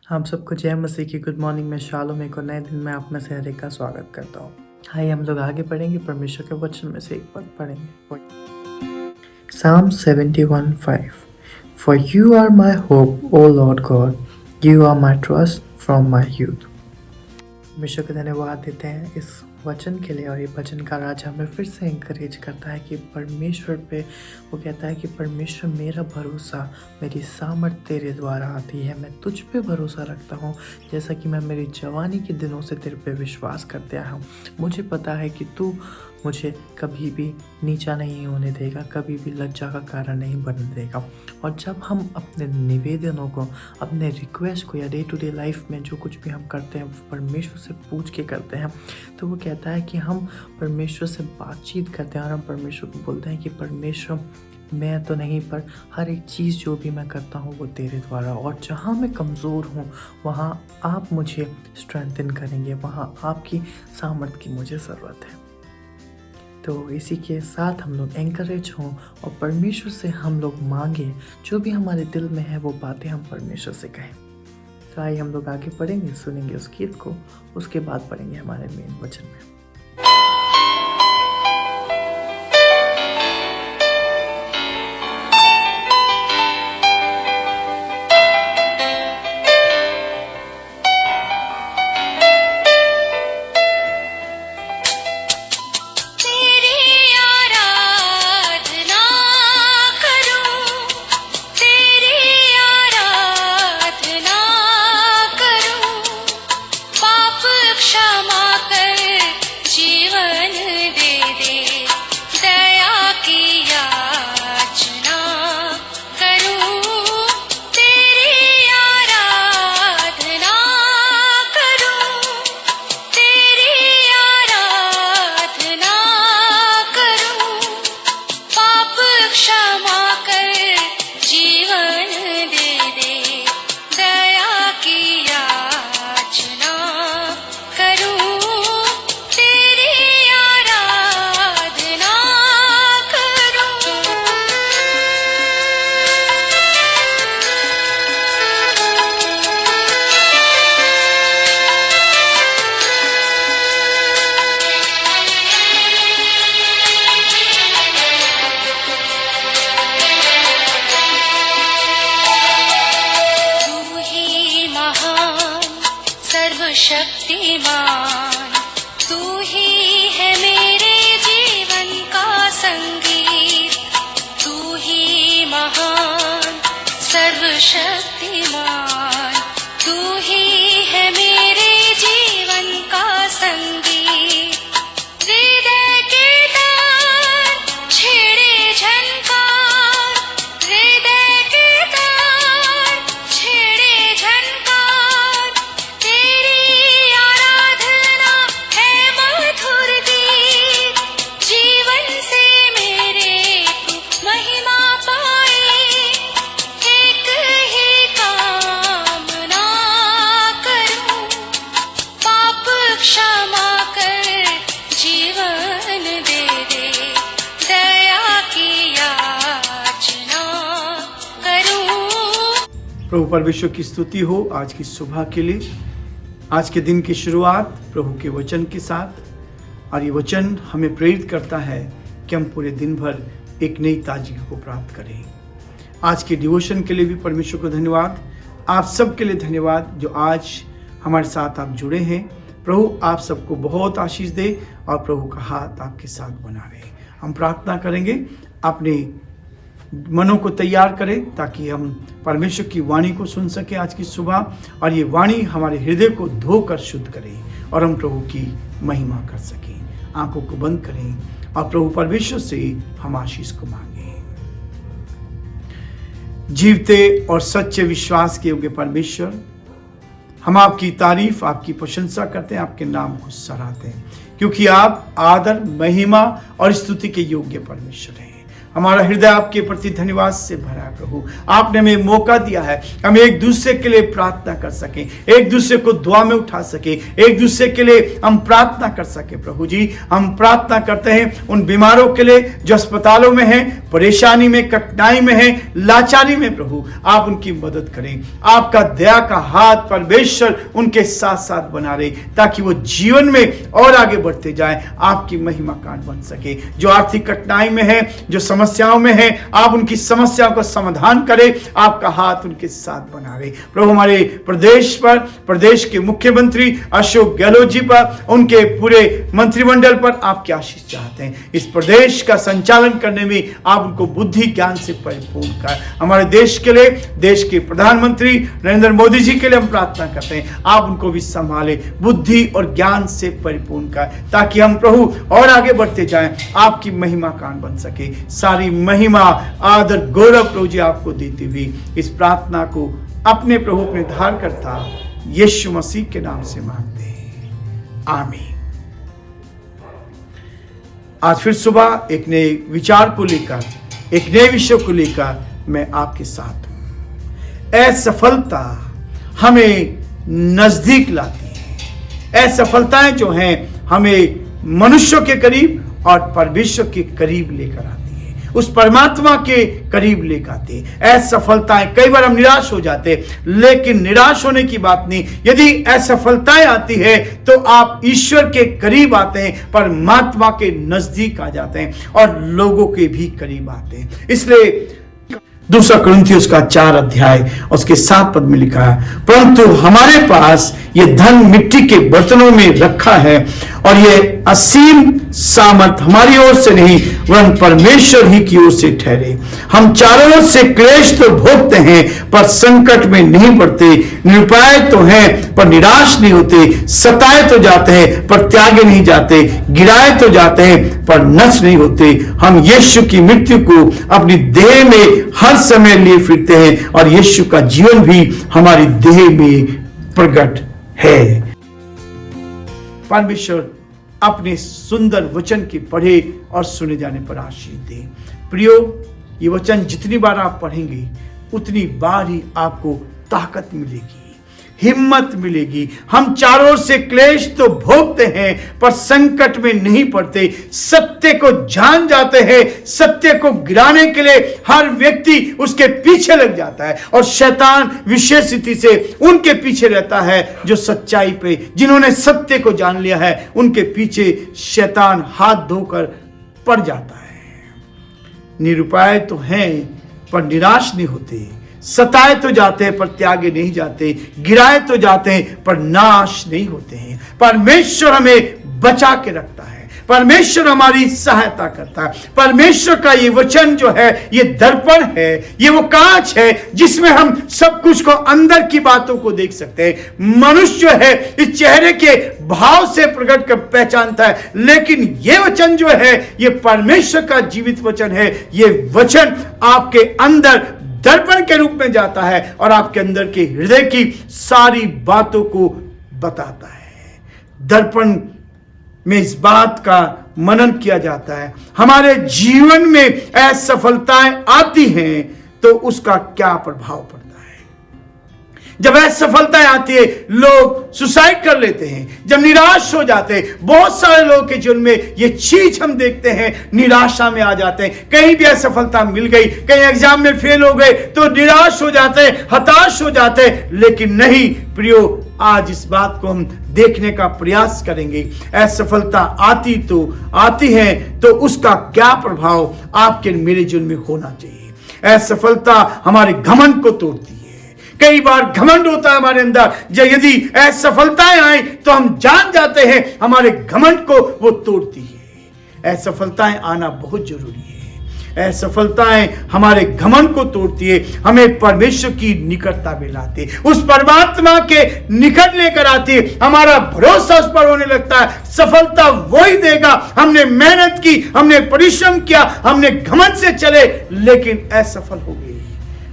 आप सबको जय मसीह की गुड मॉर्निंग में शालोम एक और नए दिन में आप में से हर एक का स्वागत करता हूँ। आइए हम लोग आगे पढ़ेंगे, परमेश्वर के वचन में से एक पद पढ़ेंगे। Psalm 71:5 For you are my hope, O Lord God, you are my trust from my youth। परमेश्वर को धन्यवाद देते हैं इस वचन के लिए, और ये वचन का राज हमें फिर से इंकरेज करता है कि परमेश्वर पे वो कहता है कि परमेश्वर मेरा भरोसा, मेरी सामर्थ तेरे द्वारा आती है। मैं तुझ पे भरोसा रखता हूँ, जैसा कि मैं मेरी जवानी के दिनों से तेरे पे विश्वास करते आया हूँ। मुझे पता है कि तू मुझे कभी भी नीचा नहीं होने देगा, कभी भी लज्जा का कारण नहीं बनने देगा। और जब हम अपने निवेदनों को, अपने रिक्वेस्ट को या डे टू डे लाइफ में जो कुछ भी हम करते हैं परमेश्वर से पूछ के करते हैं, तो वो कहता है कि हम परमेश्वर से बातचीत करते हैं और हम परमेश्वर को बोलते हैं कि परमेश्वर मैं तो नहीं, पर हर एक चीज़ जो भी मैं करता हूँ वो तेरे द्वारा, और जहाँ मैं कमज़ोर हूँ वहाँ आप मुझे स्ट्रेंथन करेंगे, वहाँ आपकी सामर्थ की मुझे ज़रूरत है। तो इसी के साथ हम लोग एंकरेज हों और परमेश्वर से हम लोग मांगे, जो भी हमारे दिल में है वो बातें हम परमेश्वर से कहें। तो आइए हम लोग आगे पढ़ेंगे, सुनेंगे उस गीत को, उसके बाद पढ़ेंगे हमारे मेन वचन में। शक्तिमान तू ही है मेरे जीवन का संगीत, तू ही महान सर्वशक्तिमान, तू ही है मेरे जीवन का संगीत। हृदय के तार छेड़े झनकार, हृदय के तार छेड़े झनकार, तेरी आराधना है मधुर गीत, जीवन से मेरे तू महिमा पाए। एक ही कामना करूं, पाप क्षमा कर जीवन दे दे, दया की याचना करूं। प्रभु परमेश्वर की स्तुति हो आज की सुबह के लिए, आज के दिन की शुरुआत प्रभु के वचन के साथ। और ये वचन हमें प्रेरित करता है कि हम पूरे दिन भर एक नई ताजगी को प्राप्त करें। आज के डिवोशन के लिए भी परमेश्वर को धन्यवाद। आप सबके लिए धन्यवाद जो आज हमारे साथ आप जुड़े हैं। प्रभु आप सबको बहुत आशीष दे और प्रभु का हाथ आपके साथ बना रहे। हम प्रार्थना करेंगे, अपने मनों को तैयार करें ताकि हम परमेश्वर की वाणी को सुन सकें आज की सुबह, और ये वाणी हमारे हृदय को धोकर शुद्ध करे और हम प्रभु की महिमा कर सकें। आंखों को बंद करें और प्रभु परमेश्वर से हम आशीष को मांगें। जीवते और सच्चे विश्वास के योग्य परमेश्वर, हम आपकी तारीफ, आपकी प्रशंसा करते हैं, आपके नाम को सराहते हैं, क्योंकि आप आदर, महिमा और स्तुति के योग्य परमेश्वर हैं। हमारा हृदय आपके प्रति धन्यवाद से भरा है प्रभु। आपने हमें मौका दिया है हम एक दूसरे के लिए प्रार्थना कर सकें, एक दूसरे को दुआ में उठा सके, एक दूसरे के लिए हम प्रार्थना कर सके। प्रभु जी, हम प्रार्थना करते हैं उन बीमारों के लिए जो अस्पतालों में हैं, परेशानी में, कठिनाई में हैं, लाचारी में। प्रभु आप उनकी मदद करें, आपका दया का हाथ परमेश्वर उनके साथ साथ बना रहे, ताकि वो जीवन में और आगे बढ़ते जाए, आपकी महिमा कांड बन सके। जो आर्थिक कठिनाई में है, जो समस्याओं में है, आप उनकी समस्याओं का समाधान करें, आपका हाथ उनके साथ बना रहे। प्रभु हमारे प्रदेश पर, प्रदेश के मुख्यमंत्री अशोक गहलोत जी पर, उनके पूरे मंत्रिमंडल पर आपकी आशीष चाहते हैं। इस प्रदेश का संचालन करने में आप उनको बुद्धि ज्ञान से परिपूर्ण कर। हमारे देश के लिए, देश के प्रधानमंत्री नरेंद्र मोदी जी के लिए हम प्रार्थना करते हैं, आप उनको भी संभाले, बुद्धि और ज्ञान से परिपूर्ण कर, ताकि हम प्रभु और आगे बढ़ते जाएं, आपकी महिमा कान बन सके। सारी महिमा, आदर, गौरव प्रभु जी आपको देते हुए इस प्रार्थना को अपने प्रभु, अपने धारकर्ता यीशु मसीह के नाम से मांगते हैं, आमीन। आज फिर सुबह एक नए विचार को लेकर, एक नए विषय को लेकर मैं आपके साथ हूं। असफलता हमें नजदीक लाती है। असफलताएं जो हैं हमें मनुष्यों के करीब और परमेश्वर के करीब लेकर आती है, उस परमात्मा के करीब लेकर आती है। असफलताएं, कई बार हम निराश हो जाते हैं, लेकिन निराश होने की बात नहीं। यदि असफलताएं आती है तो आप ईश्वर के करीब आते हैं, परमात्मा के नजदीक आ जाते हैं और लोगों के भी करीब आते हैं। इसलिए 2 कुरिन्थियों का 4 अध्याय उसके 7 पद में लिखा है, परंतु हमारे पास ये धन मिट्टी के बर्तनों में रखा है और ये असीम सामर्थ हमारी ओर से नहीं वरन परमेश्वर ही की ओर से ठहरे। हम चारों ओर से क्लेश तो भोगते हैं पर संकट में नहीं पड़ते, निरुपाय तो हैं पर निराश नहीं होते, सताए तो जाते हैं पर त्यागे नहीं जाते, गिराए तो जाते हैं पर नष्ट नहीं होते। हम यीशु की मृत्यु को अपनी देह में हर समय लिए फिरते हैं और यीशु का जीवन भी हमारी देह में प्रकट है। परमेश्वर अपने सुंदर वचन के पढ़े और सुने जाने पर आशीष दे। प्रियो, ये वचन जितनी बार आप पढ़ेंगे उतनी बार ही आपको ताकत मिलेगी, हिम्मत मिलेगी। हम चारों ओर से क्लेश तो भोगते हैं पर संकट में नहीं पड़ते, सत्य को जान जाते हैं। सत्य को गिराने के लिए हर व्यक्ति उसके पीछे लग जाता है और शैतान विशेष रीति से उनके पीछे रहता है जो सच्चाई पे, जिन्होंने सत्य को जान लिया है, उनके पीछे शैतान हाथ धोकर पड़ जाता है। निरुपाय तो हैं पर निराश नहीं होते, सताए तो जाते हैं पर त्यागे नहीं जाते, गिराए तो जाते हैं पर नाश नहीं होते हैं। परमेश्वर हमें बचा के रखता है, परमेश्वर हमारी सहायता करता है। परमेश्वर का ये वचन जो है ये दर्पण है, ये वो कांच है जिसमें हम सब कुछ को, अंदर की बातों को देख सकते हैं। मनुष्य जो है इस चेहरे के भाव से प्रकट कर पहचानता है, लेकिन ये वचन जो है ये परमेश्वर का जीवित वचन है। ये वचन आपके अंदर दर्पण के रूप में जाता है और आपके अंदर के हृदय की सारी बातों को बताता है। दर्पण में इस बात का मनन किया जाता है, हमारे जीवन में असफलताएं आती हैं तो उसका क्या प्रभाव पड़ता है। जब असफलताएं आती है लोग सुसाइड कर लेते हैं, जब निराश हो जाते हैं, बहुत सारे लोगों के जीवन में ये चीज हम देखते हैं, निराशा में आ जाते हैं। कहीं भी असफलता मिल गई, कहीं एग्जाम में फेल हो गए तो निराश हो जाते हैं, हताश हो जाते हैं। लेकिन नहीं प्रियो, आज इस बात को हम देखने का प्रयास करेंगे। असफलता आती है तो उसका क्या प्रभाव आपके मेरे जीवन में होना चाहिए। असफलता हमारे घमंड को तोड़ती है। कई बार घमंड होता है हमारे अंदर, यदि असफलताएं आए तो हम जान जाते हैं हमारे घमंड को वो तोड़ती है। असफलताएं आना बहुत जरूरी है। असफलताएं हमारे घमंड को तोड़ती है, हमें परमेश्वर की निकटता में लाती है, उस परमात्मा के निकट लेकर आती है। हमारा भरोसा उस पर होने लगता है। सफलता वही देगा, हमने मेहनत की, हमने परिश्रम किया, हमने घमंड से चले लेकिन असफल हो गए।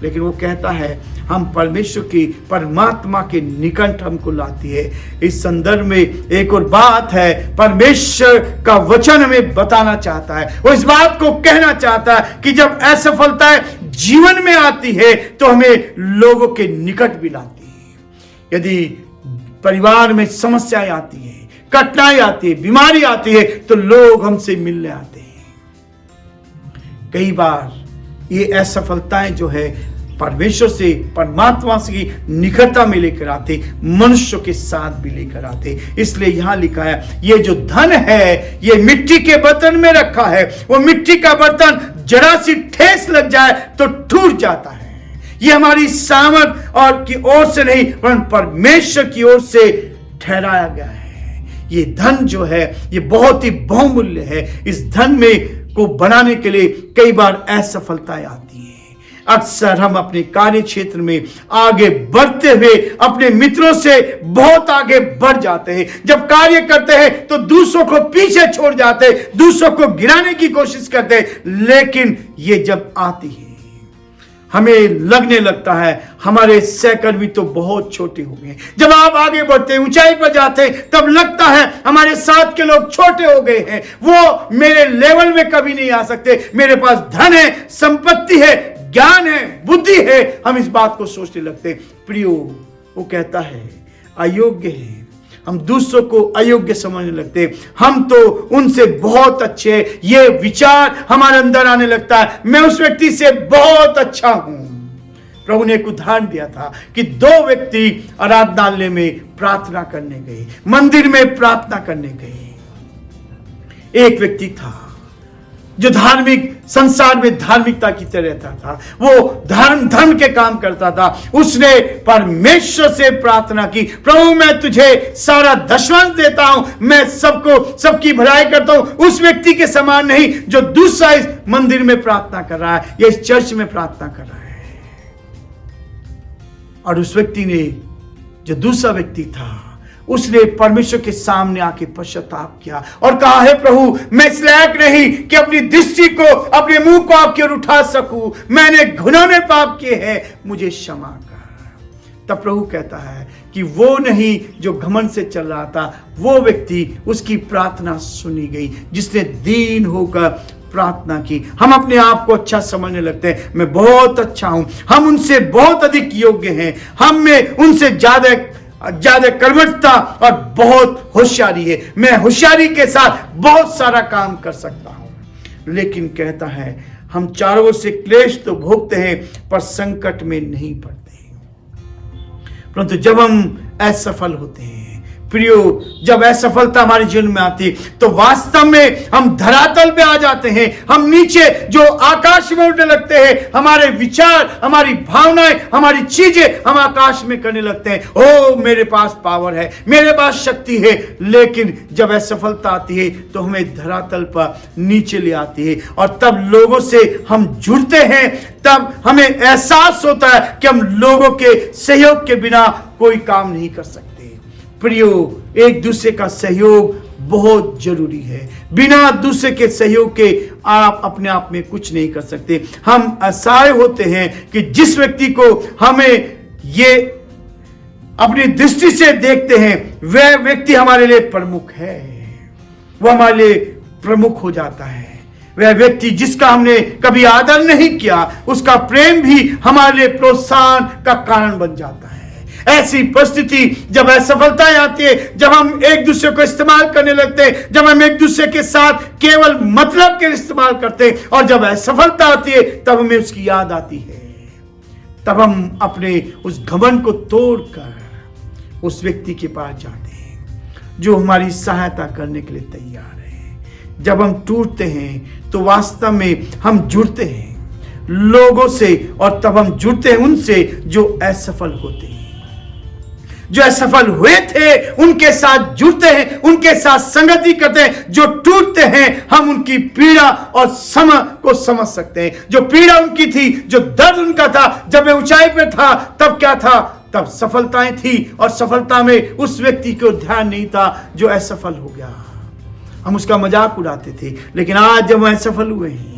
लेकिन वो कहता है हम परमेश्वर की परमात्मा के निकट हमको लाती है। इस संदर्भ में एक और बात है, परमेश्वर का वचन हमें बताना चाहता है, वो इस बात को कहना चाहता है कि जब असफलताएं जीवन में आती है तो हमें लोगों के निकट भी लाती है। यदि परिवार में समस्याएं आती है, कठिनाई आती है, बीमारी आती है, तो लोग हमसे मिलने आते हैं। कई बार ये असफलताएं जो है परमेश्वर से, परमात्मा से निकटता में लेकर आते, मनुष्य के साथ भी लेकर आते। इसलिए यहां लिखा है, ये जो धन है ये मिट्टी के बर्तन में रखा है, वो मिट्टी का बर्तन जरा सी ठेस लग जाए तो टूट जाता है। ये हमारी सामर्थ और की ओर से नहीं, परंतु परमेश्वर की ओर से ठहराया गया है। ये धन जो है ये बहुत ही बहुमूल्य है। इस धन में को बनाने के लिए कई बार असफलताएं आती हैं। अक्सर हम अपने कार्य क्षेत्र में आगे बढ़ते हुए अपने मित्रों से बहुत आगे बढ़ जाते हैं। जब कार्य करते हैं तो दूसरों को पीछे छोड़ जाते हैं, दूसरों को गिराने की कोशिश करते हैं। लेकिन ये जब आती है हमें लगने लगता है हमारे सहकर्मी तो बहुत छोटे हो गए। जब आप आगे बढ़ते हैं, ऊंचाई पर जाते हैं, तब लगता है हमारे साथ के लोग छोटे हो गए हैं, वो मेरे लेवल में कभी नहीं आ सकते। मेरे पास धन है, संपत्ति है, ज्ञान है, बुद्धि है, हम इस बात को सोचने लगते हैं। प्रियो, वो कहता है अयोग्य है। हम दूसरों को अयोग्य समझने लगते हैं, हम तो उनसे बहुत अच्छे हैं, ये विचार हमारे अंदर आने लगता है, मैं उस व्यक्ति से बहुत अच्छा हूं। प्रभु ने एक उदाहरण दिया था कि दो व्यक्ति आराधनालय में प्रार्थना करने गए, मंदिर में प्रार्थना करने गए। एक व्यक्ति था जो धार्मिक संसार में धार्मिकता की तरह रहता था, वो धर्म के काम करता था। उसने परमेश्वर से प्रार्थना की, प्रभु मैं तुझे सारा दशमांश देता हूं, मैं सबकी भलाई करता हूं, उस व्यक्ति के समान नहीं जो दूसरा इस मंदिर में प्रार्थना कर रहा है या इस चर्च में प्रार्थना कर रहा है। और उस व्यक्ति ने, जो दूसरा व्यक्ति था, उसने परमेश्वर के सामने आके पश्चाताप किया और कहा, हे प्रभु मैं इस लायक नहीं कि अपनी दृष्टि को, अपने मुंह को आपकी ओर उठा सकूं, मैंने घिनौने पाप किए हैं, मुझे क्षमा कर। तब प्रभु कहता है कि वो नहीं जो घमंड से चल रहा था, वो व्यक्ति, उसकी प्रार्थना सुनी गई, जिसने दीन होकर प्रार्थना की। हम अपने आप को अच्छा समझने लगते हैं, मैं बहुत अच्छा हूं, हम उनसे बहुत अधिक योग्य हैं, हम में उनसे ज्यादा कर्मठता और बहुत होशियारी है, मैं होशियारी के साथ बहुत सारा काम कर सकता हूं। लेकिन कहता है हम चारों ओर से क्लेश तो भोगते हैं पर संकट में नहीं पड़ते। परंतु जब हम असफल होते हैं, प्रियो, जब असफलता हमारे जीवन में आती तो वास्तव में हम धरातल पे आ जाते हैं, हम नीचे जो आकाश में उड़ने लगते हैं, हमारे विचार, हमारी भावनाएं, हमारी चीजें हम आकाश में करने लगते हैं। ओ मेरे पास पावर है, मेरे पास शक्ति है। लेकिन जब असफलता आती है तो हमें धरातल पर नीचे ले आती है और तब लोगों से हम जुड़ते हैं, तब हमें एहसास होता है कि हम लोगों के सहयोग के बिना कोई काम नहीं कर सकते। प्रियो, एक दूसरे का सहयोग बहुत जरूरी है। बिना दूसरे के सहयोग के आप अपने आप में कुछ नहीं कर सकते। हम असहाय होते हैं कि जिस व्यक्ति को हमें ये अपनी दृष्टि से देखते हैं, वह व्यक्ति हमारे लिए प्रमुख है, वह हमारे लिए प्रमुख हो जाता है। वह व्यक्ति जिसका हमने कभी आदर नहीं किया, उसका प्रेम भी हमारे लिए प्रोत्साहन का कारण बन जाता है। ऐसी परिस्थिति जब असफलताएं आती है, जब हम एक दूसरे को इस्तेमाल करने लगते हैं, जब हम एक दूसरे के साथ केवल मतलब के इस्तेमाल करते हैं, और जब असफलता आती है तब हमें उसकी याद आती है, तब हम अपने उस घमंड को तोड़कर उस व्यक्ति के पास जाते हैं जो हमारी सहायता करने के लिए तैयार है। जब हम टूटते हैं तो वास्तव में हम जुड़ते हैं लोगों से, और तब हम जुड़ते हैं उनसे जो असफल होते हैं। जो असफल हुए थे उनके साथ जुड़ते हैं, उनके साथ संगति करते हैं। जो टूटते हैं हम उनकी पीड़ा और को समझ सकते हैं। जो पीड़ा उनकी थी, जो दर्द उनका था, जब वे ऊंचाई पर था तब क्या था, तब सफलताएं थी, और सफलता में उस व्यक्ति को ध्यान नहीं था जो असफल हो गया। हम उसका मजाक उड़ाते थे, लेकिन आज जब हम असफल हुए हैं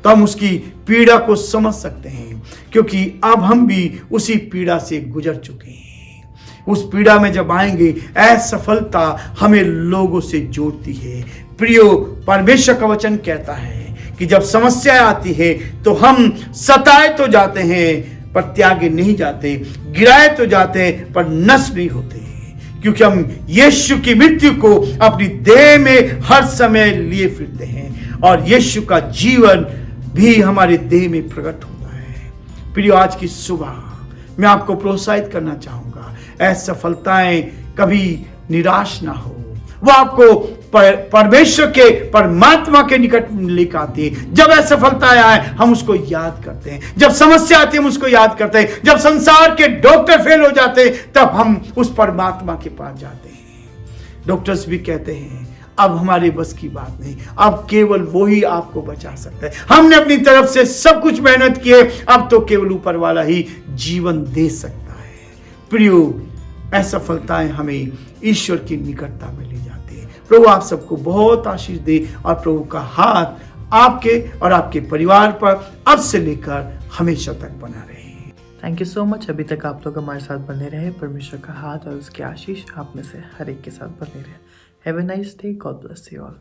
तो हम उसकी पीड़ा को समझ सकते हैं, क्योंकि अब हम भी उसी पीड़ा से गुजर चुके हैं। उस पीड़ा में जब आएंगे, असफलता हमें लोगों से जोड़ती है। प्रियो, परमेश्वर का वचन कहता है कि जब समस्या आती है तो हम सताए तो जाते हैं पर त्यागे नहीं जाते, गिराए तो जाते हैं पर नष्ट नहीं होते, क्योंकि हम यीशु की मृत्यु को अपनी देह में हर समय लिए फिरते हैं और यीशु का जीवन भी हमारे देह में प्रकट होता है। प्रियो, आज की सुबह मैं आपको प्रोत्साहित करना चाहूंगा, असफलताएं कभी निराश ना हो, वो आपको परमेश्वर के, परमात्मा के निकट लेकर आती है। जब असफलताएं आए हम उसको याद करते हैं, जब समस्या आती है हम उसको याद करते हैं, जब संसार के डॉक्टर फेल हो जाते हैं तब हम उस परमात्मा के पास जाते हैं। डॉक्टर्स भी कहते हैं अब हमारे बस की बात नहीं, अब केवल वो ही आपको बचा सकता है। हमने अपनी तरफ से सब कुछ मेहनत की है, अब तो केवल ऊपर वाला ही जीवन दे सकता है। प्रियो, असफलताएं हमें ईश्वर की निकटता में ले जाती है। प्रभु आप सबको बहुत आशीष दे और प्रभु का हाथ आपके और आपके परिवार पर अब से लेकर हमेशा तक बना रहे। Thank you so much. अभी तक आप लोग हमारे साथ बने रहे। परमेश्वर का हाथ और उसकी आशीष आप में से हर एक के साथ बने रहे। Have a nice day. God bless you all.